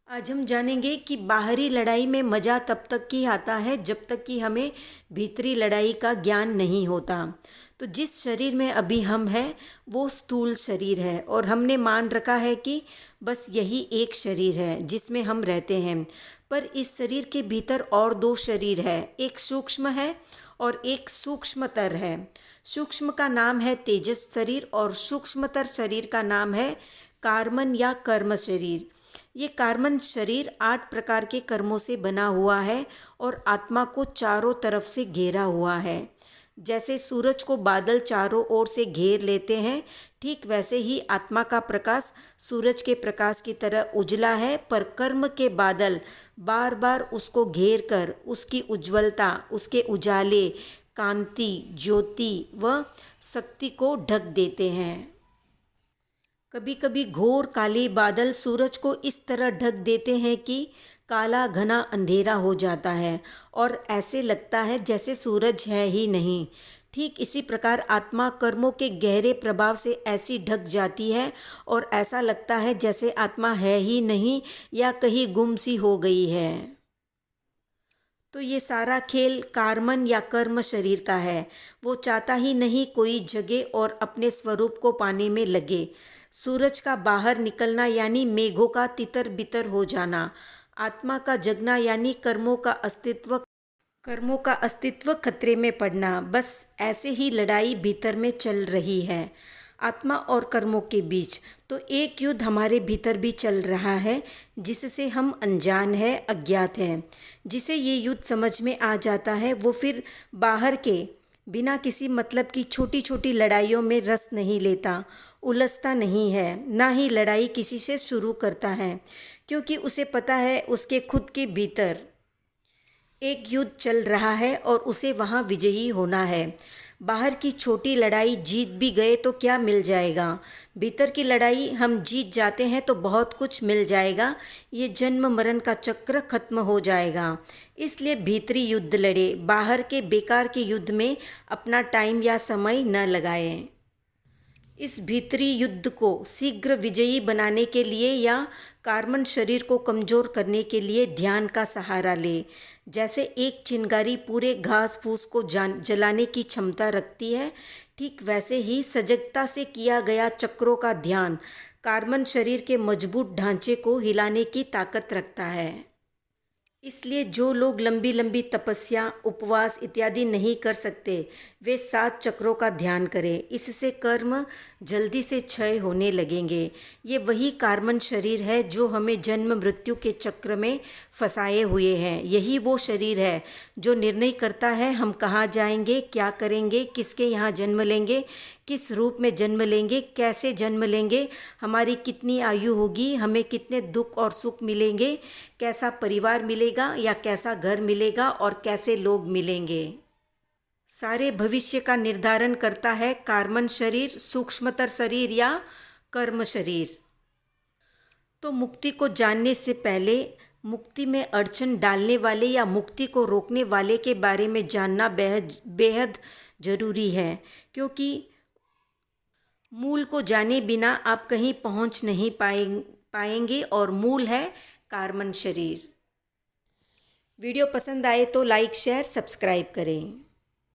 आज हम जानेंगे कि बाहरी लड़ाई में मज़ा तब तक ही आता है जब तक कि हमें भीतरी लड़ाई का ज्ञान नहीं होता। तो जिस शरीर में अभी हम हैं वो स्थूल शरीर है और हमने मान रखा है कि बस यही एक शरीर है जिसमें हम रहते हैं। पर इस शरीर के भीतर और दो शरीर है, एक सूक्ष्म है और एक सूक्ष्मतर है। सूक्ष्म का नाम है तेजस शरीर और सूक्ष्मतर शरीर का नाम है कार्मन या कर्म शरीर। ये कार्मन शरीर 8 प्रकार के कर्मों से बना हुआ है और आत्मा को चारों तरफ से घेरा हुआ है। जैसे सूरज को बादल चारों ओर से घेर लेते हैं, ठीक वैसे ही आत्मा का प्रकाश सूरज के प्रकाश की तरह उजला है, पर कर्म के बादल बार बार उसको घेर कर उसकी उज्ज्वलता, उसके उजाले, कांति, ज्योति व शक्ति को ढक देते हैं। कभी कभी घोर काले बादल सूरज को इस तरह ढक देते हैं कि काला घना अंधेरा हो जाता है और ऐसे लगता है जैसे सूरज है ही नहीं। ठीक इसी प्रकार आत्मा कर्मों के गहरे प्रभाव से ऐसी ढक जाती है और ऐसा लगता है जैसे आत्मा है ही नहीं या कहीं गुम सी हो गई है। तो ये सारा खेल कार्मन या कर्म शरीर का है। वो चाहता ही नहीं कोई जगे और अपने स्वरूप को पाने में लगे। सूरज का बाहर निकलना यानी मेघों का तितर बितर हो जाना, आत्मा का जगना यानी कर्मों का अस्तित्व खतरे में पड़ना। बस ऐसे ही लड़ाई भीतर में चल रही है, आत्मा और कर्मों के बीच। तो एक युद्ध हमारे भीतर भी चल रहा है जिससे हम अनजान हैं, अज्ञात हैं। जिसे ये युद्ध समझ में आ जाता है वो फिर बाहर के बिना किसी मतलब की छोटी छोटी लड़ाइयों में रस नहीं लेता, उलझता नहीं है, ना ही लड़ाई किसी से शुरू करता है, क्योंकि उसे पता है उसके खुद के भीतर एक युद्ध चल रहा है और उसे वहाँ विजयी होना है। बाहर की छोटी लड़ाई जीत भी गए तो क्या मिल जाएगा, भीतर की लड़ाई हम जीत जाते हैं तो बहुत कुछ मिल जाएगा। ये जन्म मरण का चक्र खत्म हो जाएगा। इसलिए भीतरी युद्ध लड़े, बाहर के बेकार के युद्ध में अपना टाइम या समय न लगाएं। इस भीतरी युद्ध को शीघ्र विजयी बनाने के लिए या कार्बन शरीर को कमज़ोर करने के लिए ध्यान का सहारा ले। जैसे एक चिंगारी पूरे घास फूस को जलाने की क्षमता रखती है, ठीक वैसे ही सजगता से किया गया चक्रों का ध्यान कार्बन शरीर के मजबूत ढांचे को हिलाने की ताकत रखता है। इसलिए जो लोग लंबी लंबी तपस्या, उपवास इत्यादि नहीं कर सकते, वे 7 चक्रों का ध्यान करें। इससे कर्म जल्दी से क्षय होने लगेंगे। ये वही कार्बन शरीर है जो हमें जन्म मृत्यु के चक्र में फंसाए हुए हैं। यही वो शरीर है जो निर्णय करता है हम कहाँ जाएंगे, क्या करेंगे, किसके यहाँ जन्म लेंगे, किस रूप में जन्म लेंगे, कैसे जन्म लेंगे, हमारी कितनी आयु होगी, हमें कितने दुख और सुख मिलेंगे, कैसा परिवार मिलेगा या कैसा घर मिलेगा और कैसे लोग मिलेंगे। सारे भविष्य का निर्धारण करता है कार्बन शरीर, सूक्ष्मतर शरीर या कर्म शरीर। तो मुक्ति को जानने से पहले मुक्ति में अड़चन डालने वाले या मुक्ति को रोकने वाले के बारे में जानना बेहद ज़रूरी है, क्योंकि मूल को जाने बिना आप कहीं पहुंच नहीं पाएंगे और मूल है कार्बन शरीर। वीडियो पसंद आए तो लाइक, शेयर, सब्सक्राइब करें।